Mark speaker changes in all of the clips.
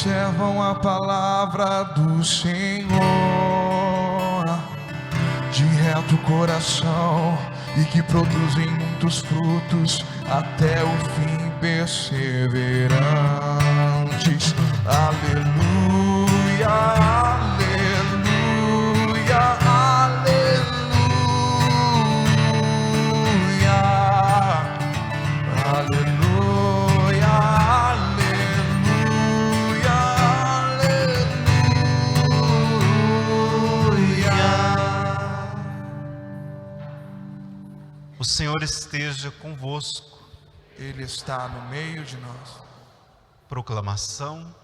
Speaker 1: observam a palavra do Senhor de reto coração e que produzem muitos frutos até o fim, perseverantes. Aleluia, aleluia, aleluia, aleluia, aleluia, aleluia.
Speaker 2: O Senhor esteja convosco.
Speaker 1: Ele está no meio de nós.
Speaker 2: Proclamação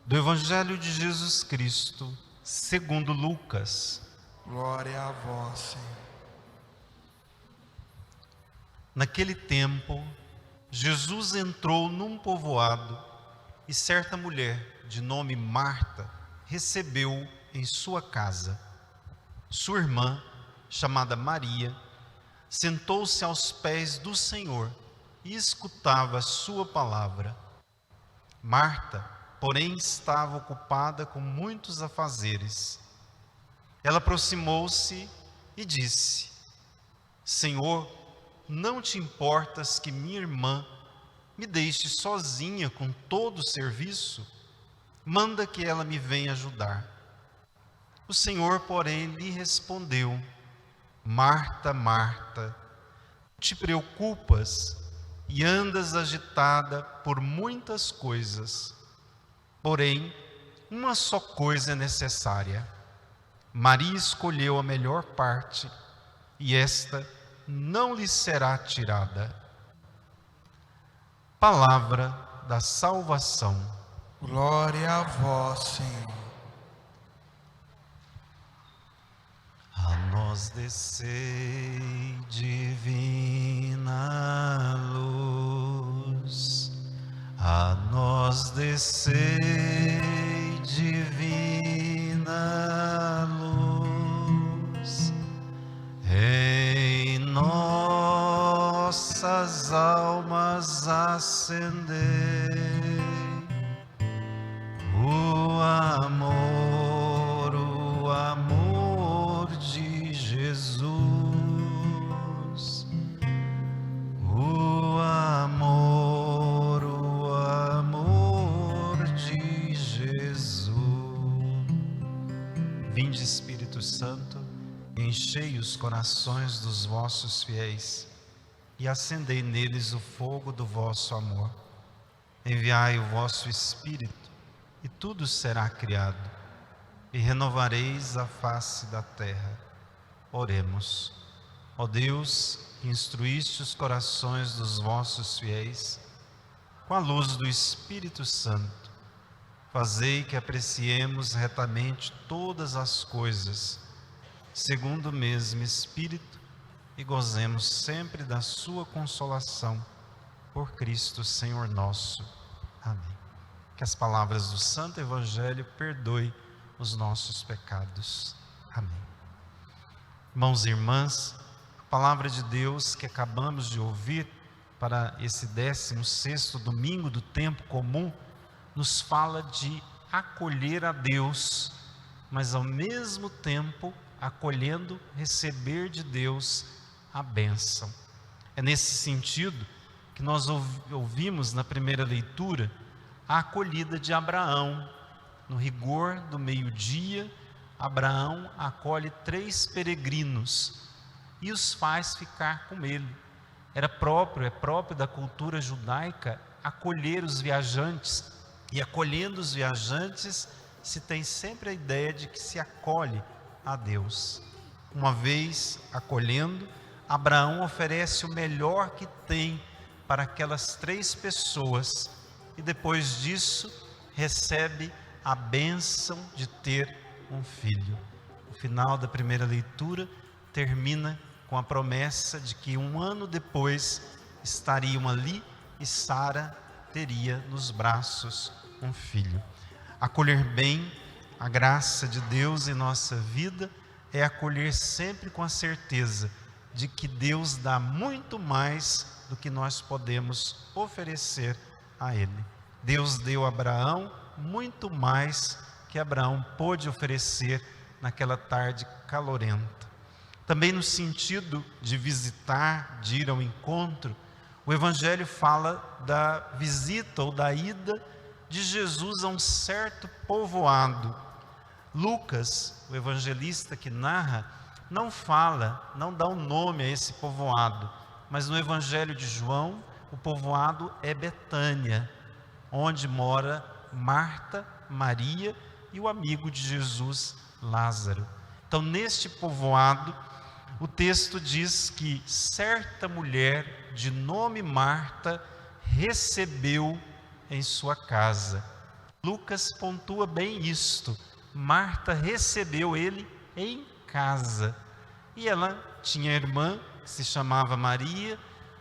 Speaker 2: do Evangelho de Jesus Cristo, segundo Lucas.
Speaker 1: Glória a vós, Senhor.
Speaker 2: Naquele tempo, Jesus entrou num povoado e certa mulher, de nome Marta, recebeu em sua casa. Sua irmã, chamada Maria, sentou-se aos pés do Senhor e escutava a sua palavra. Marta, porém, estava ocupada com muitos afazeres. Ela aproximou-se e disse: Senhor, não te importas que minha irmã me deixe sozinha com todo o serviço? Manda que ela me venha ajudar. O Senhor, porém, lhe respondeu: Marta, Marta, te preocupas e andas agitada por muitas coisas. Porém, uma só coisa é necessária. Maria escolheu a melhor parte, e esta não lhe será tirada. Palavra da salvação.
Speaker 1: Glória a vós, Senhor.
Speaker 2: A nós descei, divina luz. A nós descei, divina luz. Em nossas almas acendei o amor de Jesus, o amor de Jesus. Vinde, Espírito Santo, enchei os corações dos vossos fiéis e acendei neles o fogo do vosso amor. Enviai o vosso Espírito e tudo será criado, e renovareis a face da terra. Oremos. Ó Deus, que instruíste os corações dos vossos fiéis com a luz do Espírito Santo, fazei que apreciemos retamente todas as coisas, segundo o mesmo Espírito, e gozemos sempre da sua consolação. Por Cristo, Senhor nosso. Amém. Que as palavras do Santo Evangelho perdoem os nossos pecados. Amém. Irmãos e irmãs, a palavra de Deus que acabamos de ouvir para esse 16º domingo do tempo comum, nos fala de acolher a Deus, mas ao mesmo tempo acolhendo, receber de Deus a bênção. É nesse sentido que nós ouvimos na primeira leitura a acolhida de Abraão. No rigor do meio-dia, Abraão acolhe 3 peregrinos e os faz ficar com ele. É próprio da cultura judaica acolher os viajantes, e acolhendo os viajantes se tem sempre a ideia de que se acolhe a Deus. Uma vez acolhendo, Abraão oferece o melhor que tem para aquelas 3 pessoas, e depois disso recebe a bênção de ter um filho. O final da primeira leitura termina com a promessa de que 1 ano depois estariam ali e Sara teria nos braços um filho. Acolher bem a graça de Deus em nossa vida é acolher sempre com a certeza de que Deus dá muito mais do que nós podemos oferecer a Ele. Deus deu a Abraão muito mais que Abraão pôde oferecer naquela tarde calorenta. Também no sentido de visitar, de ir ao encontro, o Evangelho fala da visita ou da ida de Jesus a um certo povoado. Lucas, o evangelista que narra, não fala, não dá um nome a esse povoado, mas no Evangelho de João, o povoado é Betânia, onde mora Marta, Maria e o amigo de Jesus, Lázaro. Então, neste povoado, o texto diz que certa mulher de nome Marta recebeu em sua casa. Lucas pontua bem isto: Marta recebeu ele em casa. E ela tinha irmã que se chamava Maria.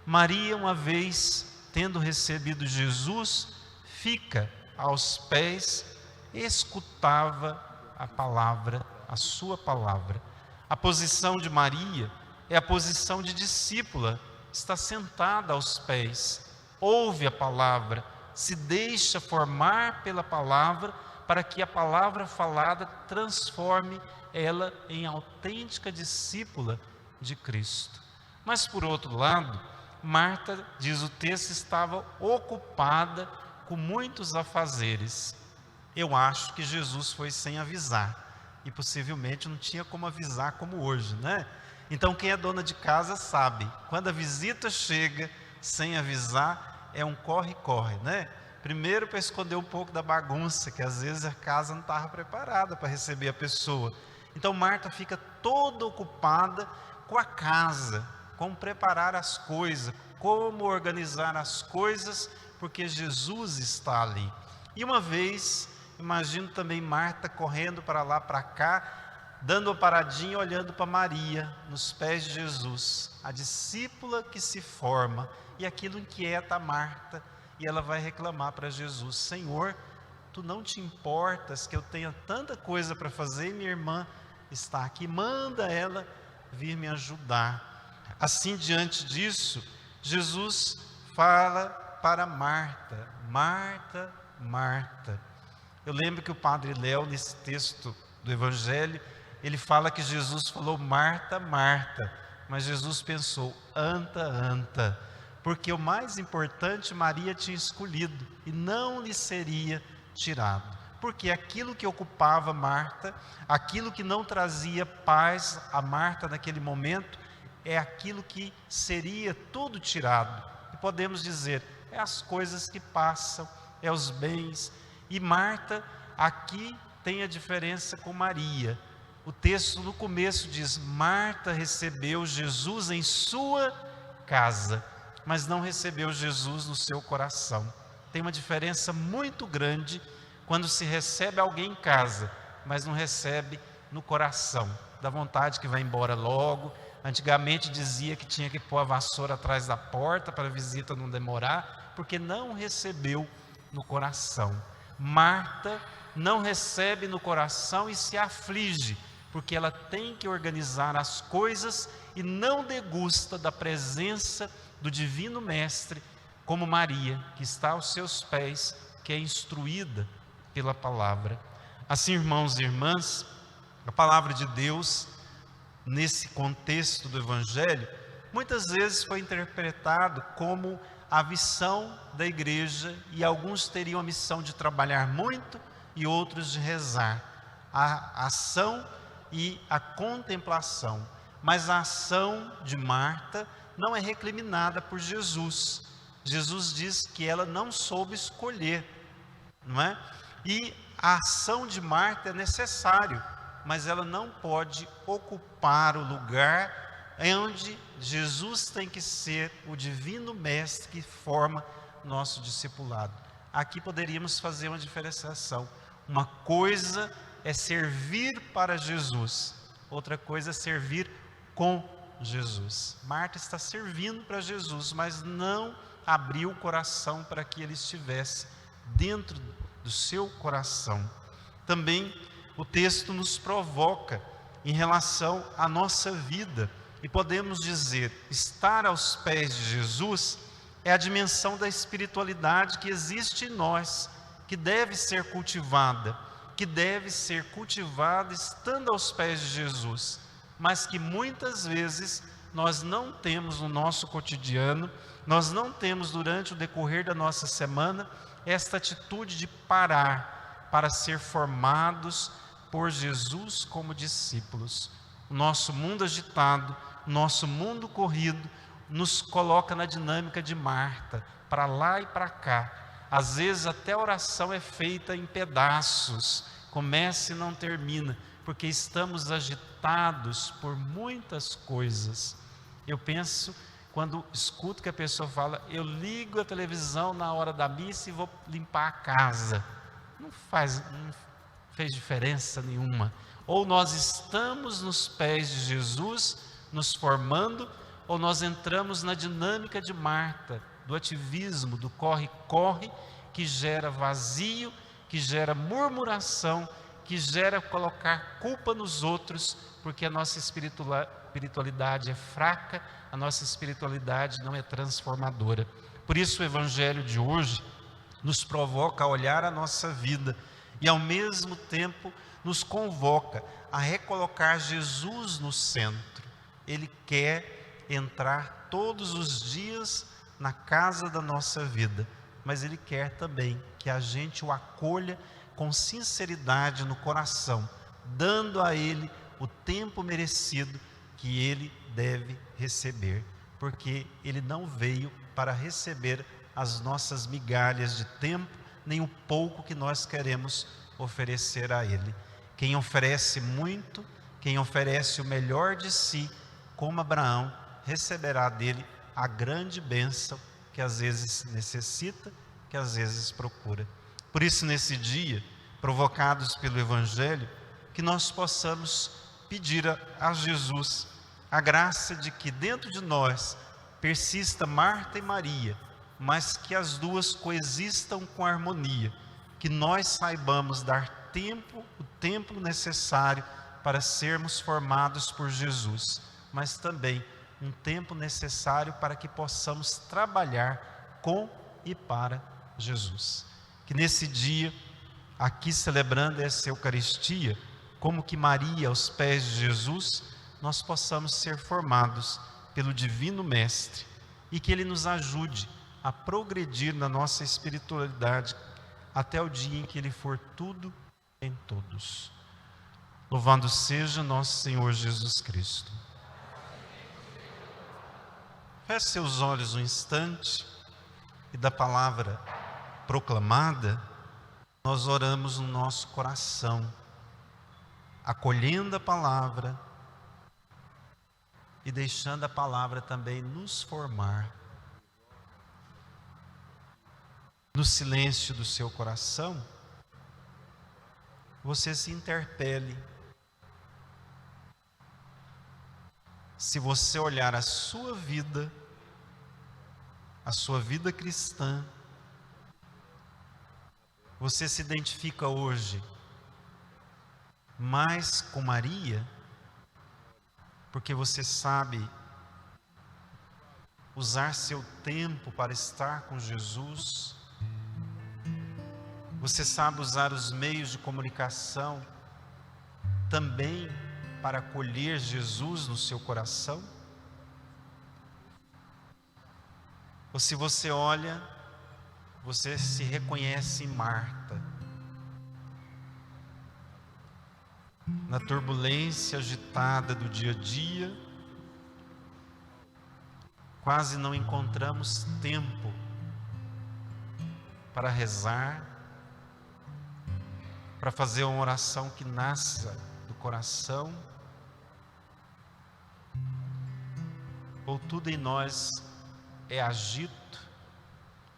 Speaker 2: Maria, uma vez tendo recebido Jesus, fica aos pés, escutava a palavra, a sua palavra. A posição de Maria é a posição de discípula, está sentada aos pés, ouve a palavra, se deixa formar pela palavra, para que a palavra falada transforme ela em autêntica discípula de Cristo. Mas por outro lado, Marta, diz o texto, estava ocupada com muitos afazeres. Eu acho que Jesus foi sem avisar, e possivelmente não tinha como avisar como hoje, né? Então quem é dona de casa sabe, quando a visita chega sem avisar, é um corre-corre, né? Primeiro para esconder um pouco da bagunça, que às vezes a casa não estava preparada para receber a pessoa. Então Marta fica toda ocupada com a casa, com preparar as coisas, como organizar as coisas, porque Jesus está ali. E uma vez, imagino também Marta correndo para lá, para cá, dando uma paradinha, olhando para Maria, nos pés de Jesus, a discípula que se forma, e aquilo inquieta a Marta, e ela vai reclamar para Jesus: Senhor, tu não te importas que eu tenha tanta coisa para fazer, e minha irmã está aqui, manda ela vir me ajudar. Assim, diante disso, Jesus fala para Marta: Marta, Marta. Eu lembro que o padre Léo, nesse texto do Evangelho, ele fala que Jesus falou Marta, Marta, mas Jesus pensou anta, anta, porque o mais importante Maria tinha escolhido e não lhe seria tirado. Porque aquilo que ocupava Marta, aquilo que não trazia paz a Marta naquele momento, é aquilo que seria tudo tirado. E podemos dizer, é as coisas que passam, é os bens. E Marta aqui tem a diferença com Maria. O texto no começo diz: Marta recebeu Jesus em sua casa, mas não recebeu Jesus no seu coração. Tem uma diferença muito grande quando se recebe alguém em casa, mas não recebe no coração. Dá vontade que vai embora logo. Antigamente dizia que tinha que pôr a vassoura atrás da porta para a visita não demorar, porque não recebeu no coração. Marta não recebe no coração e se aflige, porque ela tem que organizar as coisas e não degusta da presença do Divino Mestre, como Maria, que está aos seus pés, que é instruída pela palavra. Assim, irmãos e irmãs, a palavra de Deus, nesse contexto do Evangelho, muitas vezes foi interpretado como a missão da igreja, e alguns teriam a missão de trabalhar muito e outros de rezar. A ação e a contemplação. Mas a ação de Marta não é recriminada por Jesus. Jesus diz que ela não soube escolher, não é? E a ação de Marta é necessário, mas ela não pode ocupar o lugar onde Jesus tem que ser o divino mestre que forma nosso discipulado. Aqui poderíamos fazer uma diferenciação. Uma coisa é servir para Jesus, outra coisa é servir com Jesus. Marta está servindo para Jesus, mas não abriu o coração para que ele estivesse dentro do seu coração. Também o texto nos provoca em relação à nossa vida, e podemos dizer, estar aos pés de Jesus é a dimensão da espiritualidade que existe em nós, que que deve ser cultivada, estando aos pés de Jesus, mas que muitas vezes nós não temos no nosso cotidiano, nós não temos durante o decorrer da nossa semana esta atitude de parar para ser formados por Jesus como discípulos. O nosso mundo agitado, nosso mundo corrido, nos coloca na dinâmica de Marta, para lá e para cá. Às vezes até a oração é feita em pedaços, começa e não termina, porque estamos agitados por muitas coisas. Eu penso, quando escuto que a pessoa fala, eu ligo a televisão na hora da missa e vou limpar a casa. Não fez diferença nenhuma. Ou nós estamos nos pés de Jesus, nos formando, ou nós entramos na dinâmica de Marta, do ativismo, do corre-corre, que gera vazio, que gera murmuração, que gera colocar culpa nos outros, porque a nossa espiritualidade é fraca, a nossa espiritualidade não é transformadora. Por isso o Evangelho de hoje nos provoca a olhar a nossa vida e ao mesmo tempo nos convoca a recolocar Jesus no centro. Ele quer entrar todos os dias na casa da nossa vida, mas Ele quer também que a gente o acolha com sinceridade no coração, dando a Ele o tempo merecido que Ele deve receber, porque Ele não veio para receber as nossas migalhas de tempo, nem o pouco que nós queremos oferecer a Ele. Quem oferece muito, quem oferece o melhor de si, como Abraão, receberá dele a grande bênção que às vezes necessita, que às vezes procura. Por isso, nesse dia, provocados pelo Evangelho, que nós possamos pedir a Jesus a graça de que dentro de nós persista Marta e Maria, mas que as duas coexistam com harmonia, que nós saibamos dar o tempo necessário para sermos formados por Jesus, mas também um tempo necessário para que possamos trabalhar com e para Jesus. Que nesse dia, aqui celebrando essa Eucaristia, como que Maria aos pés de Jesus, nós possamos ser formados pelo Divino Mestre e que Ele nos ajude a progredir na nossa espiritualidade até o dia em que Ele for tudo em todos. Louvado seja nosso Senhor Jesus Cristo. Feche seus olhos um instante e da palavra proclamada, nós oramos no nosso coração, acolhendo a palavra e deixando a palavra também nos formar. No silêncio do seu coração, você se interpele. Se você olhar a sua vida cristã, você se identifica hoje mais com Maria, porque você sabe usar seu tempo para estar com Jesus, você sabe usar os meios de comunicação também para acolher Jesus no seu coração? Ou se você olha, você se reconhece em Marta, na turbulência agitada do dia a dia, quase não encontramos tempo para rezar, para fazer uma oração que nasça do coração, ou tudo em nós é agito,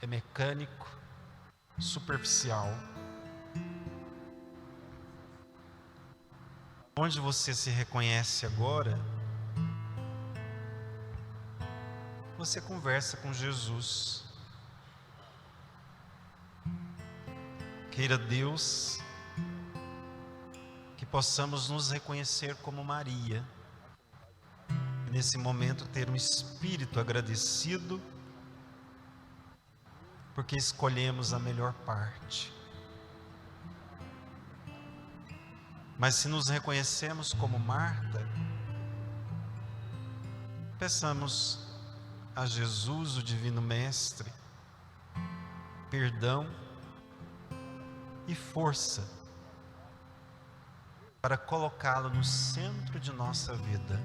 Speaker 2: é mecânico, superficial. Onde você se reconhece agora, você conversa com Jesus. Queira Deus que possamos nos reconhecer como Maria, e nesse momento ter um espírito agradecido, porque escolhemos a melhor parte. Mas se nos reconhecemos como Marta, peçamos a Jesus, o Divino Mestre, perdão e força para colocá-lo no centro de nossa vida.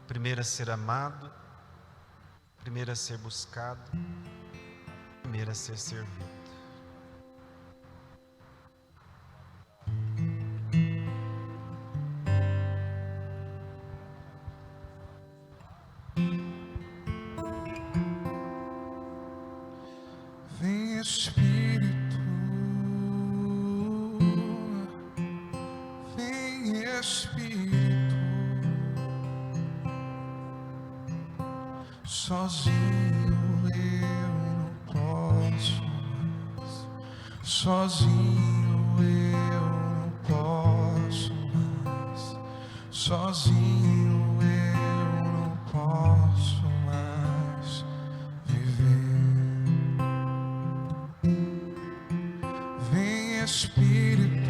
Speaker 2: Primeiro a ser amado, primeiro a ser buscado, primeiro a ser servido.
Speaker 1: Vem Espírito, vem Espírito, sozinho eu não posso mais, sozinho eu não posso mais, sozinho eu não posso mais viver. Vem Espírito,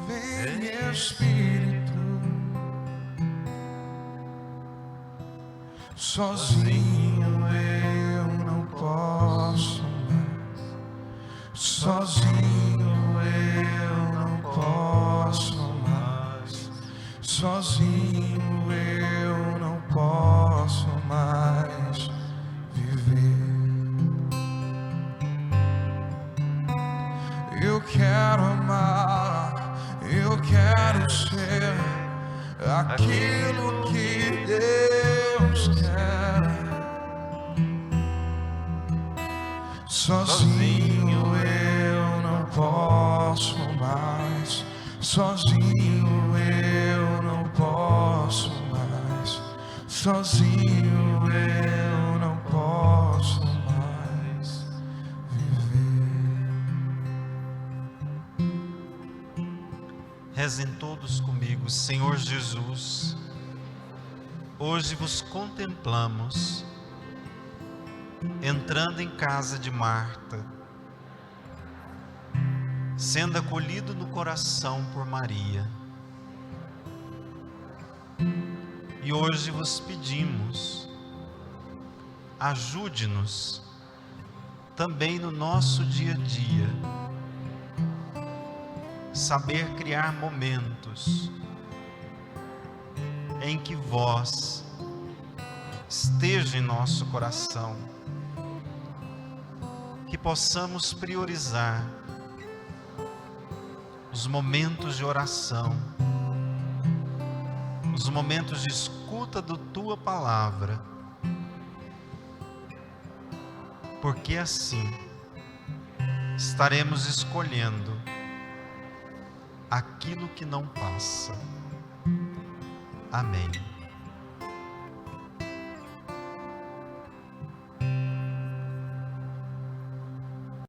Speaker 1: vem Espírito, sozinho eu não posso mais, sozinho eu não posso mais, sozinho eu não posso mais viver. Eu quero amar, eu quero ser aquilo que Deus quer. Sozinho eu não posso mais, sozinho eu não posso mais, sozinho eu não posso mais viver.
Speaker 2: Rezem todos comigo. Senhor Jesus, hoje vos contemplamos entrando em casa de Marta, sendo acolhido no coração por Maria. E hoje vos pedimos, ajude-nos também no nosso dia a dia, saber criar momentos em que vós esteja em nosso coração, que possamos priorizar os momentos de oração, os momentos de escuta da Tua Palavra, porque assim estaremos escolhendo aquilo que não passa. Amém.